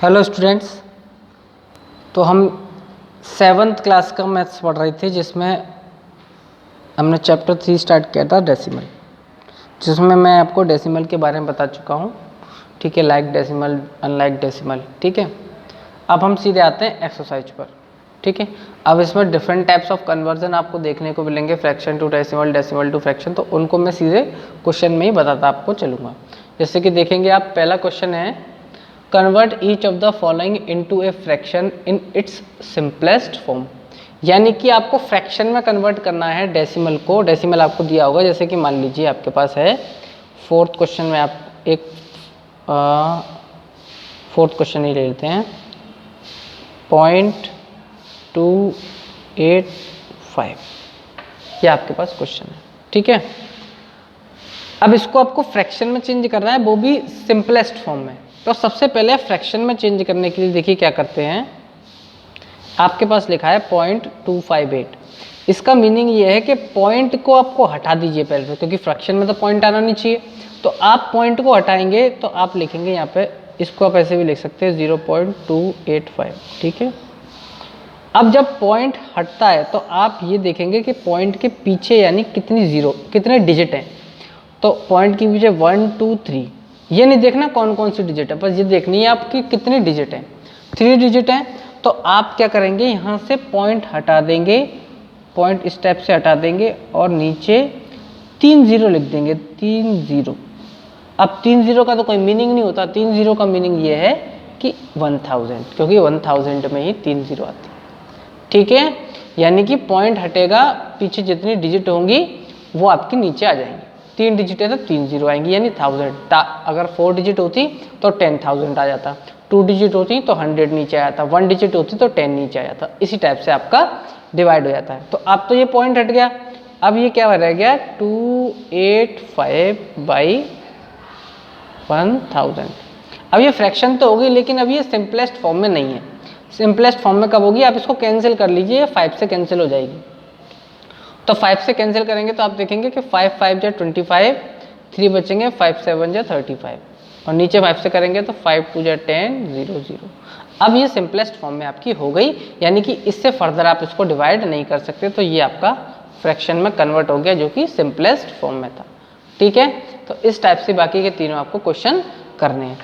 Hello students. तो हम 7th class का मैथ्स पढ़ रहे थे जिसमें हमने चैप्टर 3 स्टार्ट किया था डेसिमल, जिसमें मैं आपको डेसिमल के बारे में बता चुका हूँ। ठीक है, लाइक डेसिमल, अनलाइक डेसिमल। ठीक है, अब हम सीधे आते हैं एक्सरसाइज पर। ठीक है, अब इसमें डिफरेंट टाइप्स ऑफ कन्वर्जन आपको देखने को मिलेंगे, fraction to decimal, decimal to fraction. तो उनको मैं सीधे क्वेश्चन में ही बताता आपको चलूँगा। जैसे कि देखेंगे आप, पहला क्वेश्चन है convert each of the following into a fraction in its simplest form. यानी कि आपको फ्रैक्शन में कन्वर्ट करना है डेसिमल को। डेसिमल आपको दिया होगा, जैसे कि मान लीजिए आपके पास है 4th क्वेश्चन में, आप एक 4th क्वेश्चन ही ले लेते हैं, 0.285, ये आपके पास क्वेश्चन है। ठीक है, अब इसको आपको फ्रैक्शन में चेंज करना है, वो भी सिंपलेस्ट फॉर्म में। तो सबसे पहले फ्रैक्शन में चेंज करने के लिए देखिए क्या करते हैं। आपके पास लिखा है 0.258। इसका मीनिंग ये है कि पॉइंट को आपको हटा दीजिए पहले तो, क्योंकि फ्रैक्शन में तो पॉइंट आना नहीं चाहिए। तो आप पॉइंट को हटाएंगे तो आप लिखेंगे यहाँ पे, इसको आप ऐसे भी लिख सकते हैं 0.285। ठीक है, अब जब पॉइंट हटता है तो आप ये देखेंगे कि पॉइंट के पीछे यानी कितने डिजिट हैं। तो पॉइंट के पीछे 1 2 3, ये नहीं देखना कौन कौन सी डिजिट है, बस ये देखनी है आपकी कितनी डिजिट है। 3 डिजिट है। तो आप क्या करेंगे, यहाँ से पॉइंट हटा देंगे, पॉइंट इस टाइप से हटा देंगे और नीचे 3 0 लिख देंगे, 3 0। अब 3 0 का तो कोई मीनिंग नहीं होता। 3 0 का मीनिंग ये है कि 1000, क्योंकि 1000 में ही 3 0 आती है। ठीक है, यानी कि पॉइंट हटेगा, पीछे जितनी डिजिट होंगी वो आपकी नीचे आ जाएंगी। 3 डिजिट है तो 3 0 आएंगी, यानी 1000। अगर 4 डिजिट होती तो 10,000 आ जाता, 2 डिजिट होती तो 100 नीचे आ जाता, 1 डिजिट होती तो 10 नीचे आ जाता। इसी टाइप से आपका डिवाइड हो जाता है। तो अब तो ये पॉइंट हट गया, अब ये क्या रह गया, 285/1000। अब ये फ्रैक्शन तो होगी, लेकिन अब ये सिंपलेस्ट फॉर्म में नहीं है। सिंपलेस्ट फॉर्म में कब होगी, आप इसको कैंसिल कर लीजिए, 5 से कैंसिल हो जाएगी। तो 5 से कैंसिल करेंगे तो आप देखेंगे कि 5 5 जा 25, 3 बचेंगे, 5 7 जा 35, और नीचे 5 से करेंगे तो 5 2 जा 10 0 0। अब ये सिंपलेस्ट फॉर्म में आपकी हो गई, यानी कि इससे फर्दर आप इसको डिवाइड नहीं कर सकते। तो ये आपका फ्रैक्शन में कन्वर्ट हो गया, जो कि सिंपलेस्ट फॉर्म में था। ठीक है, तो इस टाइप से बाकी के तीनों आपको क्वेश्चन करने हैं।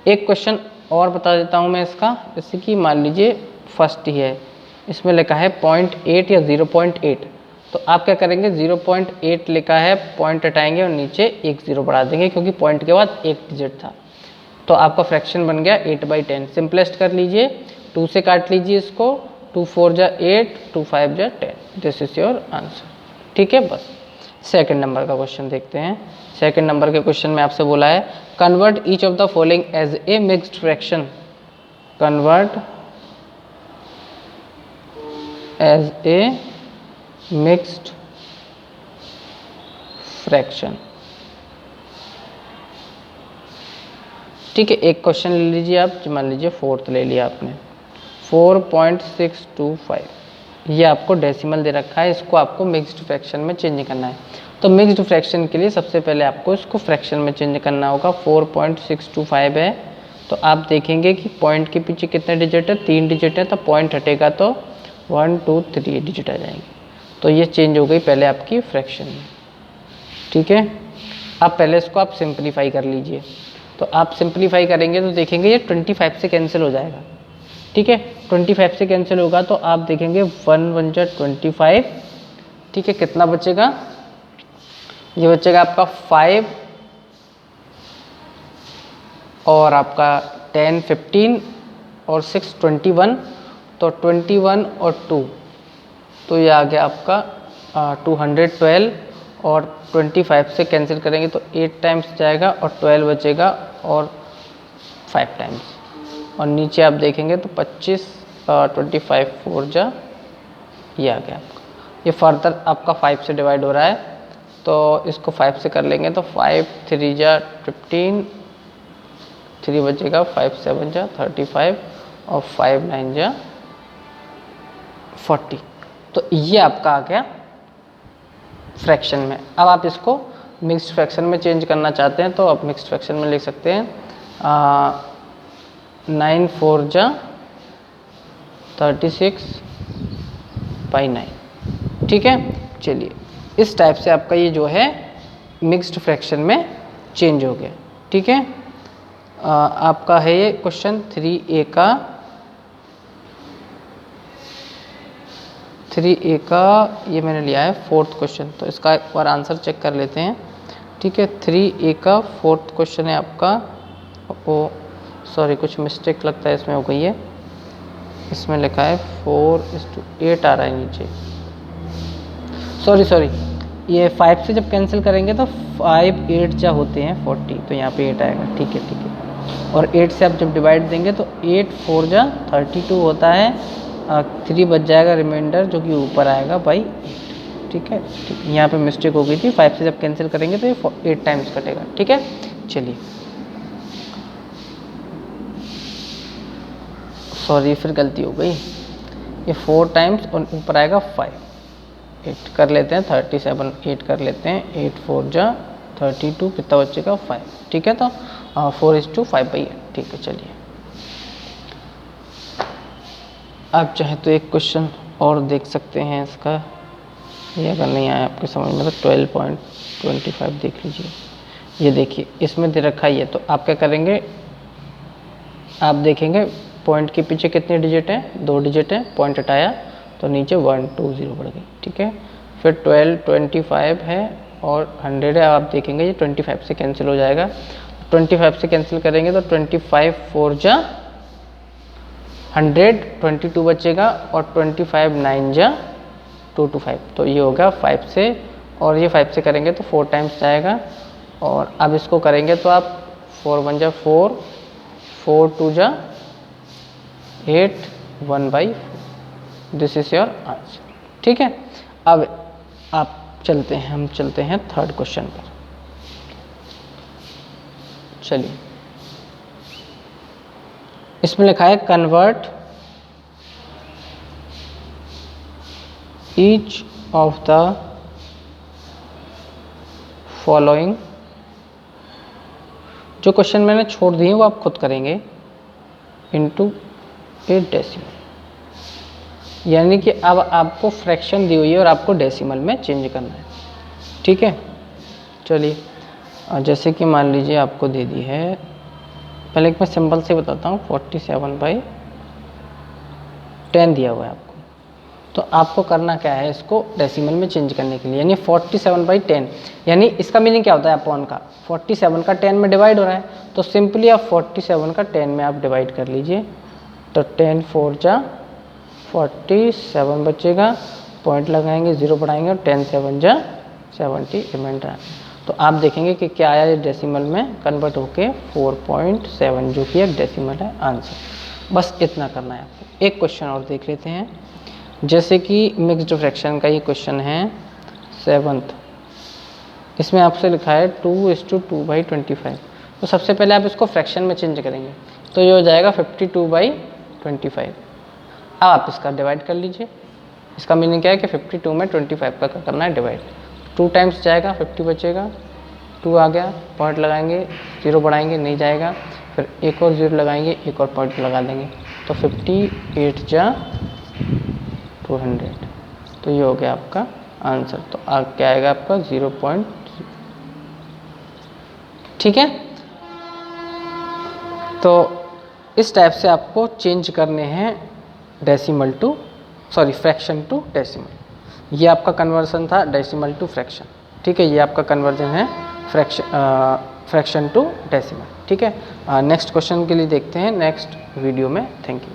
एक क्वेश्चन और बता देता हूँ मैं इसका, जैसे कि मान लीजिए फर्स्ट ही है, इसमें लिखा है 0.8 या 0.8। तो आप क्या करेंगे, 0.8 लिखा है, पॉइंट हटाएंगे और नीचे 1 0 बढ़ा देंगे, क्योंकि पॉइंट के बाद एक डिजिट था। तो आपका फ्रैक्शन बन गया 8/10। सिंपलेस्ट कर लीजिए, 2 से काट लीजिए इसको, 2 4 जा 8, 2 5 जा 10। This is your answer. ठीक है, बस। सेकंड नंबर का क्वेश्चन देखते हैं। सेकंड नंबर के क्वेश्चन में आपसे बोला है convert each of the following as a mixed fraction. Convert as a mixed fraction. ठीक है, एक क्वेश्चन ले लीजिए आप, मान लीजिए 4th ले लिया आपने, 4.625। ये आपको डेसिमल दे रखा है, इसको आपको मिक्स्ड फ्रैक्शन में चेंज करना है। तो मिक्स्ड फ्रैक्शन के लिए सबसे पहले आपको इसको फ्रैक्शन में चेंज करना होगा। 4.625 है, तो आप देखेंगे कि पॉइंट के पीछे कितने डिजिट है, 3 डिजिट है। तो पॉइंट हटेगा तो 1 2 3 डिजिट आ जाएंगे। तो ये चेंज हो गई पहले आपकी फ्रैक्शन में। ठीक है, अब पहले इसको आप सिंप्लीफाई कर लीजिए। तो आप सिंप्लीफाई करेंगे तो देखेंगे ये 25 से कैंसिल हो जाएगा। ठीक है, 25 से कैंसिल होगा तो आप देखेंगे 1 1 जा 25। ठीक है, कितना बचेगा, ये बचेगा आपका 5 और आपका 10 15 और 6 21। तो 21 और 2, तो ये आ गया आपका 212, और 25 से कैंसिल करेंगे तो 8 टाइम्स जाएगा और 12 बचेगा और 5 टाइम्स, और नीचे आप देखेंगे तो 25 25 4 जा, ये आ गया आपका। ये फर्दर आपका 5 से डिवाइड हो रहा है, तो इसको 5 से कर लेंगे तो 5 3 जा 15, 3 बचेगा, 5 7 जा 35 और 5 9 जा 40। तो ये आपका आ गया फ्रैक्शन में। अब आप इसको मिक्स्ड फ्रैक्शन में चेंज करना चाहते हैं तो आप मिक्स्ड फ्रैक्शन में लिख सकते हैं 9 4 जा 36/9। ठीक है, चलिए इस टाइप से आपका ये जो है मिक्स्ड फ्रैक्शन में चेंज हो गया। ठीक है, आपका है ये क्वेश्चन 3A का ये मैंने लिया है 4th क्वेश्चन, तो इसका एक बार आंसर चेक कर लेते हैं। ठीक है, 3A का 4th क्वेश्चन है आपका। ओ सॉरी, कुछ मिस्टेक लगता है इसमें हो गई है, इसमें लिखा है 4:8 आ रहा है नीचे। सॉरी, ये 5 से जब कैंसिल करेंगे तो 5 8 जा होते हैं 40, तो यहाँ पे 8 आएगा। ठीक है, और 8 से आप जब डिवाइड देंगे तो 8 4 जा 32 होता है, 3 बच जाएगा रिमाइंडर जो कि ऊपर आएगा बाई 8। ठीक है, यहाँ पे मिस्टेक हो गई थी, 5 से जब कैंसिल करेंगे तो ये 8 टाइम्स कटेगा। ठीक है, चलिए सॉरी फिर गलती हो गई, ये 4 टाइम्स और ऊपर आएगा 5। 8 कर लेते हैं 37, 8 कर लेते हैं, 8 4 जा 32, कितना बचेगा 5। ठीक है, तो 4:5/8। ठीक है, चलिए आप चाहे तो एक क्वेश्चन और देख सकते हैं इसका, ये अगर नहीं आया आपके समझ में तो 12.25 देख लीजिए। ये देखिए इसमें दे रखा ही है, तो आप क्या करेंगे, आप देखेंगे पॉइंट के पीछे कितने डिजिट हैं, 2 डिजिट हैं, पॉइंट हटाया तो नीचे 1 2 0 बढ़ गई। ठीक है, फिर 12 25 है और 100 है, आप देखेंगे ये 25 से कैंसिल हो जाएगा। 25 से कैंसिल करेंगे तो 25 4 जा 100, 22 बचेगा, और 25 9 जा 225, तो ये होगा 5 से, और ये 5 से करेंगे तो 4 टाइम्स जाएगा। और अब इसको करेंगे तो आप 4 1 जा 4, 4 2 जा 8, 1/4, दिस इज योर आंसर। ठीक है, अब आप हम चलते हैं 3rd क्वेश्चन पर। चलिए इसमें लिखा है convert each of the following. जो क्वेश्चन मैंने छोड़ दिए वो आप खुद करेंगे, इनटू ए डेसिमल। यानी कि अब आपको फ्रैक्शन दी हुई है और आपको डेसिमल में चेंज करना है। ठीक है, चलिए जैसे कि मान लीजिए आपको दे दी है, पहले एक मैं सिंपल से बताता हूँ, 47/10 दिया हुआ है आपको, तो आपको करना क्या है, इसको डेसिमल में चेंज करने के लिए, यानी 47/10, यानी इसका मीनिंग क्या होता है अपॉन का, 47 का 10 में डिवाइड हो रहा है, तो सिंपली आप 47 का 10 में आप डिवाइड कर लीजिए, तो 10 4 जा 47 बचेगा, पॉइंट लगाएंगे, 0 बढ़ाएंगे, और 10 7 जा 70 रिमाइंडर। तो आप देखेंगे कि क्या आया, डेसिमल में कन्वर्ट होके 4.7 जो कि एक डेसिमल है आंसर। बस इतना करना है आपको। एक क्वेश्चन और देख लेते हैं, जैसे कि मिक्स्ड फ्रैक्शन का ये क्वेश्चन है 7th। इसमें आपसे लिखा है 2:2/25। तो सबसे पहले आप इसको फ्रैक्शन में चेंज करेंगे, तो ये हो जाएगा 52/25। अब आप इसका डिवाइड कर लीजिए। इसका मीनिंग क्या है कि 52 में 25 का करना है डिवाइड, 2 टाइम्स जाएगा, 50 बचेगा, 2 आ गया, पॉइंट लगाएंगे, 0 बढ़ाएंगे, नहीं जाएगा, फिर एक और 0 लगाएंगे, एक और पॉइंट लगा देंगे, तो 58 जा 200, तो ये हो गया आपका आंसर। तो क्या आएगा आपका 0. ठीक है, तो इस टाइप से आपको चेंज करने हैं फ्रैक्शन टू डेसिमल। ये आपका कन्वर्जन था डेसिमल टू फ्रैक्शन। ठीक है, ये आपका कन्वर्जन है फ्रैक्शन टू डेसिमल। ठीक है, नेक्स्ट क्वेश्चन के लिए देखते हैं नेक्स्ट वीडियो में। Thank you.